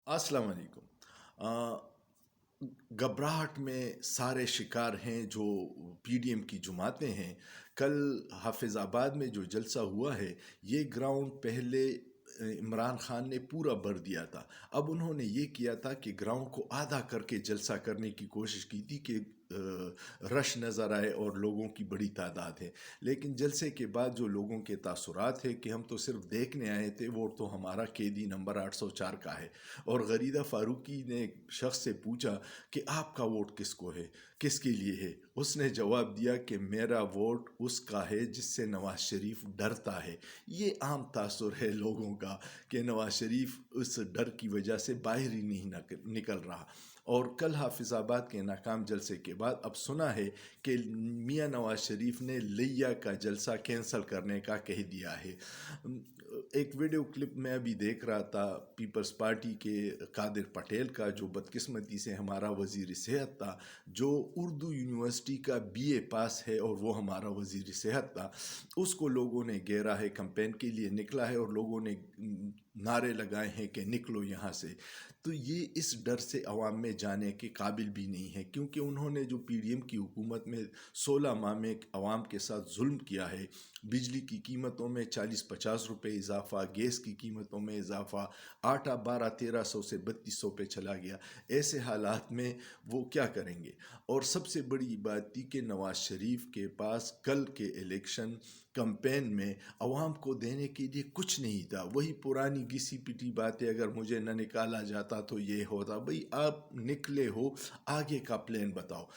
अस्सलाम वालेकुम। घबराहट में सारे शिकार हैं जो पीडीएम की जमातें हैं। कल हाफिज़ाबाद में जो जलसा हुआ है, ये ग्राउंड पहले इमरान खान ने पूरा भर दिया था। अब उन्होंने ये किया था कि ग्राउंड को आधा करके जलसा करने की कोशिश की थी कि रश नज़र आए और लोगों की बड़ी तादाद है। लेकिन जलसे के बाद जो लोगों के तासुरात है कि हम तो सिर्फ देखने आए थे, वोट तो हमारा कैदी नंबर 804 का है। और गरीदा फारूकी ने एक शख्स से पूछा कि आपका वोट किसको है, किसके लिए है। उसने जवाब दिया कि मेरा वोट उसका है जिससे नवाज शरीफ डरता है। ये आम तासुर है लोगों का कि नवाज शरीफ उस डर की वजह से बाहर ही नहीं निकल रहा। और कल हाफिज़ाबाद के नाकाम जलसे के बाद अब सुना है कि मियाँ नवाज शरीफ ने लिया का जलसा कैंसिल करने का कह दिया है। एक वीडियो क्लिप में अभी देख रहा था पीपल्स पार्टी के कादिर पटेल का, जो बदकिस्मती से हमारा वज़ीर सेहत था, जो उर्दू यूनिवर्सिटी का बीए पास है और वो हमारा वज़ीर सेहत था। उसको लोगों ने घेरा है, कैंपेन के लिए निकला है और लोगों ने नारे लगाए हैं कि निकलो यहाँ से। तो ये इस डर से अवाम में जाने के काबिल भी नहीं है, क्योंकि उन्होंने जो पीडीएम की हुकूमत में 16 माह में अवाम के साथ जुल्म किया है। बिजली की कीमतों में 40-50 रुपये इजाफा, गैस की कीमतों में इजाफा, आटा 1200-1300 से 3200 पे चला गया। ऐसे हालात में वो क्या करेंगे। और सबसे बड़ी बात थी कि नवाज शरीफ के पास कल के इलेक्शन कैंपेन में अवाम को देने के लिए कुछ नहीं था। वही पुरानी घिसी पिटी बातें, अगर मुझे न निकाला जाता तो ये होता। भाई आप निकले हो, आगे का प्लान बताओ।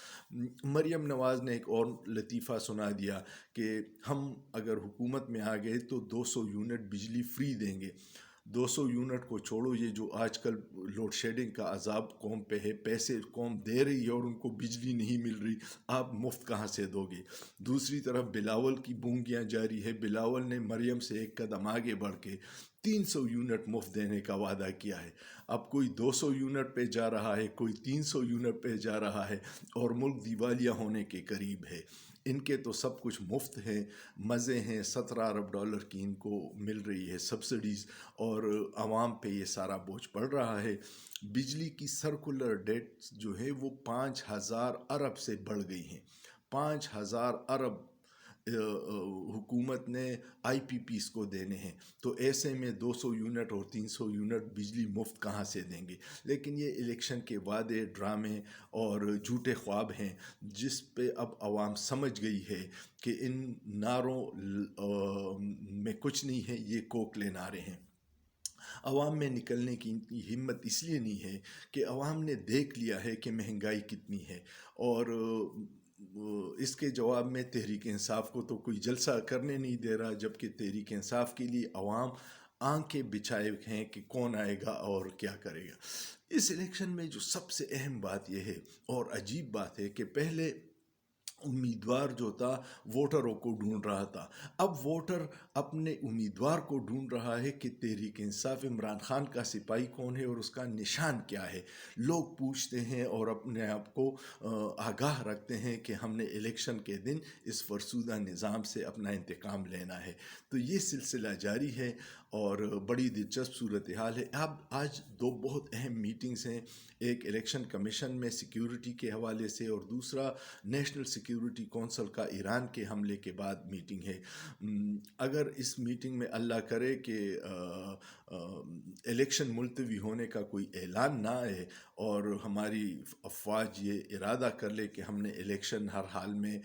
मरियम नवाज़ ने एक और लतीफ़ा सुना दिया कि हम अगर हुकूमत में आ गए तो 200 यूनिट बिजली फ्री देंगे। 200 यूनिट को छोड़ो, ये जो आजकल लोड शेडिंग का अजाब कौम पे है, पैसे कौम दे रही है और उनको बिजली नहीं मिल रही, आप मुफ्त कहाँ से दोगे। दूसरी तरफ बिलावल की बूंगियाँ जारी है। बिलावल ने मरियम से एक कदम आगे बढ़ के 300 यूनिट मुफ्त देने का वादा किया है। अब कोई 200 यूनिट पे जा रहा है, कोई 300 यूनिट पे जा रहा है और मुल्क दिवालिया होने के करीब है। इनके तो सब कुछ मुफ्त है, मज़े हैं। 17 अरब डॉलर की इनको मिल रही है सब्सिडीज़ और आवाम पे ये सारा बोझ पड़ रहा है। बिजली की सर्कुलर डेट जो है वो 5,000 अरब से बढ़ गई हैं। 5,000 अरब हुकूमत ने आईपीपीस को देने हैं। तो ऐसे में 200 यूनिट और 300 यूनिट बिजली मुफ्त कहाँ से देंगे। लेकिन ये इलेक्शन के वादे, ड्रामे और झूठे ख्वाब हैं, जिस पे अब आवाम समझ गई है कि इन नारों में कुछ नहीं है, ये कोकले नारे हैं। अवाम में निकलने की हिम्मत इसलिए नहीं है कि अवाम ने देख लिया है कि महंगाई कितनी है। और इसके जवाब में तहरीक इंसाफ को तो कोई जलसा करने नहीं दे रहा, जबकि तहरीक इंसाफ के लिए अवाम आंखें बिछाए हैं कि कौन आएगा और क्या करेगा। इस इलेक्शन में जो सबसे अहम बात यह है और अजीब बात है कि पहले उम्मीदवार जो था वोटरों को ढूंढ रहा था, अब वोटर अपने उम्मीदवार को ढूंढ रहा है कि तहरीक इंसाफ इमरान खान का सिपाही कौन है और उसका निशान क्या है। लोग पूछते हैं और अपने आप को आगाह रखते हैं कि हमने इलेक्शन के दिन इस फरसूदा निज़ाम से अपना इंतकाम लेना है। तो ये सिलसिला जारी है और बड़ी दिलचस्प सूरत हाल है। अब आज दो बहुत अहम मीटिंग्स हैं, एक इलेक्शन कमीशन में सिक्योरिटी के हवाले से और दूसरा नेशनल सिक्योरिटी कौंसल का ईरान के हमले के बाद मीटिंग है। अगर इस मीटिंग में अल्लाह करे कि इलेक्शन मुलतवी होने का कोई ऐलान ना आए और हमारी अफवाज ये इरादा कर ले कि हमने इलेक्शन हर हाल में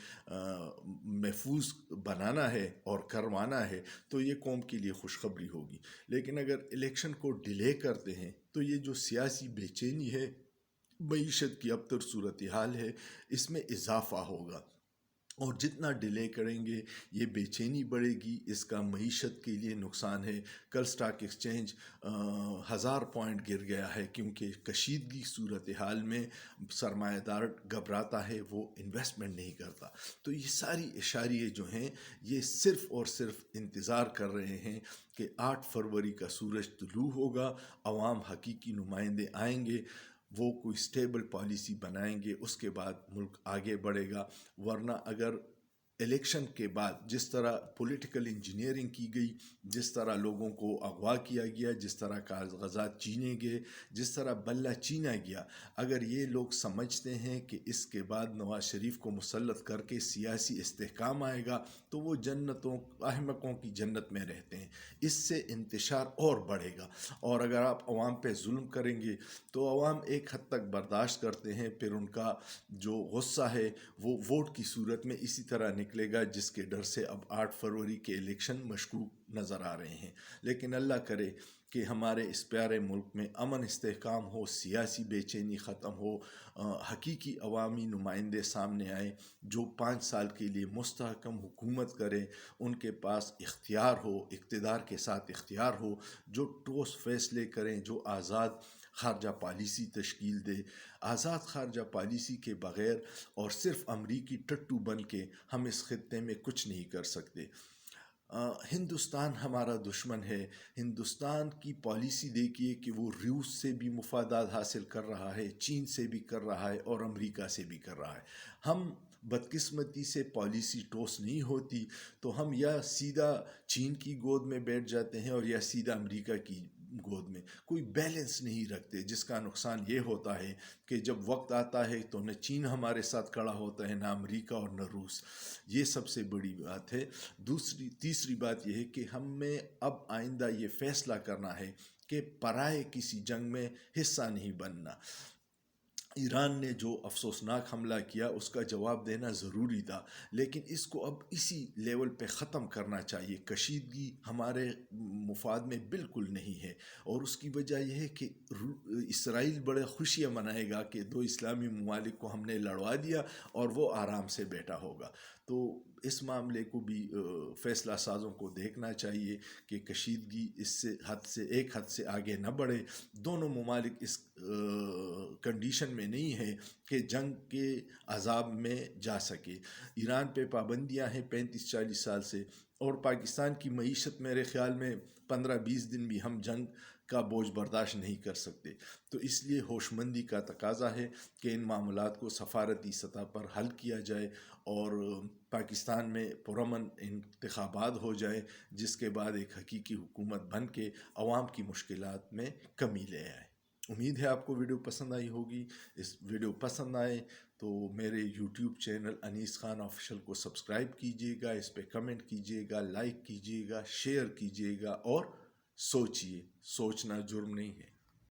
महफूज बनाना है और करवाना है, तो ये कौम के लिए खुशखबरी होगी। लेकिन अगर इलेक्शन को डिले करते हैं तो ये जो सियासी बेचैनी है, मईशत की अबतर सूरत हाल है, इसमें इजाफा होगा। और जितना डिले करेंगे ये बेचैनी बढ़ेगी, इसका मईशत के लिए नुकसान है। कल स्टॉक एक्सचेंज 1000 पॉइंट गिर गया है, क्योंकि कशीदगी सूरत हाल में सरमायादार घबराता है, वो इन्वेस्टमेंट नहीं करता। तो ये सारी इशारे जो हैं ये सिर्फ़ और सिर्फ इंतज़ार कर रहे हैं कि 8 फरवरी का सूरज तुलू होगा, अवाम हकीकी नुमाइंदे आएंगे, वो कोई स्टेबल पॉलिसी बनाएंगे, उसके बाद मुल्क आगे बढ़ेगा। वरना अगर الیکشن کے بعد جس طرح پولیٹیکل انجینئرنگ کی گئی، جس طرح لوگوں کو اغوا کیا گیا، جس طرح کاغذات چینے گئے، جس طرح بلہ چینا گیا، اگر یہ لوگ سمجھتے ہیں کہ اس کے بعد نواز شریف کو مسلط کر کے سیاسی استحکام آئے گا تو وہ جنتوں احمقوں کی جنت میں رہتے ہیں، اس سے انتشار اور بڑھے گا۔ اور اگر آپ عوام پہ ظلم کریں گے تو عوام ایک حد تک برداشت کرتے ہیں، پھر ان کا جو غصہ ہے وہ ووٹ کی صورت میں اسی طرح نکلے گا، جس کے ڈر سے اب 8 فروری کے الیکشن مشکوک نظر آ رہے ہیں۔ لیکن اللہ کرے کہ ہمارے اس پیارے ملک میں امن استحکام ہو، سیاسی بے چینی ختم ہو، حقیقی عوامی نمائندے سامنے آئیں جو 5 سال کے لیے مستحکم حکومت کریں، ان کے پاس اختیار ہو، اقتدار کے ساتھ اختیار ہو، جو ٹھوس فیصلے کریں، جو آزاد خارجہ پالیسی تشکیل دے۔ آزاد خارجہ پالیسی کے بغیر اور صرف امریکی ٹٹو بن کے ہم اس خطے میں کچھ نہیں کر سکتے۔ ہندوستان ہمارا دشمن ہے۔ ہندوستان کی پالیسی دیکھیے کہ وہ روس سے بھی مفادات حاصل کر رہا ہے، چین سے بھی کر رہا ہے اور امریکہ سے بھی کر رہا ہے۔ ہم بدقسمتی سے پالیسی ٹوس نہیں ہوتی تو ہم یا سیدھا چین کی گود میں بیٹھ جاتے ہیں اور یا سیدھا امریکہ کی گود میں، کوئی بیلنس نہیں رکھتے، جس کا نقصان یہ ہوتا ہے کہ جب وقت آتا ہے تو نہ چین ہمارے ساتھ کھڑا ہوتا ہے، نہ امریکہ اور نہ روس۔ یہ سب سے بڑی بات ہے۔ تیسری بات یہ ہے کہ ہمیں اب آئندہ یہ فیصلہ کرنا ہے کہ پرائے کسی جنگ میں حصہ نہیں بننا۔ ایران نے جو افسوسناک حملہ کیا اس کا جواب دینا ضروری تھا، لیکن اس کو اب اسی لیول پہ ختم کرنا چاہیے۔ کشیدگی ہمارے مفاد میں بالکل نہیں ہے، اور اس کی وجہ یہ ہے کہ اسرائیل بڑے خوشیاں منائے گا کہ 2 اسلامی ممالک کو ہم نے لڑوا دیا اور وہ آرام سے بیٹھا ہوگا۔ تو اس معاملے کو بھی فیصلہ سازوں کو دیکھنا چاہیے کہ کشیدگی اس سے ایک حد سے آگے نہ بڑھے۔ دونوں ممالک اس کنڈیشن میں نہیں ہے کہ جنگ کے عذاب میں جا سکے۔ ایران پہ پابندیاں ہیں 35-40 سال سے، اور پاکستان کی معیشت میرے خیال میں 15-20 دن بھی ہم جنگ کا بوجھ برداشت نہیں کر سکتے۔ تو اس لیے ہوش مندی کا تقاضا ہے کہ ان معاملات کو سفارتی سطح پر حل کیا جائے اور پاکستان میں پرامن انتخابات ہو جائے، جس کے بعد ایک حقیقی حکومت بن کے عوام کی مشکلات میں کمی لے آئے۔ امید ہے آپ کو ویڈیو پسند آئی ہوگی۔ اس ویڈیو پسند آئے تو میرے یوٹیوب چینل انیس خان آفیشل کو سبسکرائب کیجیے گا، اس پہ کمنٹ کیجیے گا، لائک کیجیے گا، شیئر کیجیے گا، اور سوچیے، سوچنا جرم نہیں ہے۔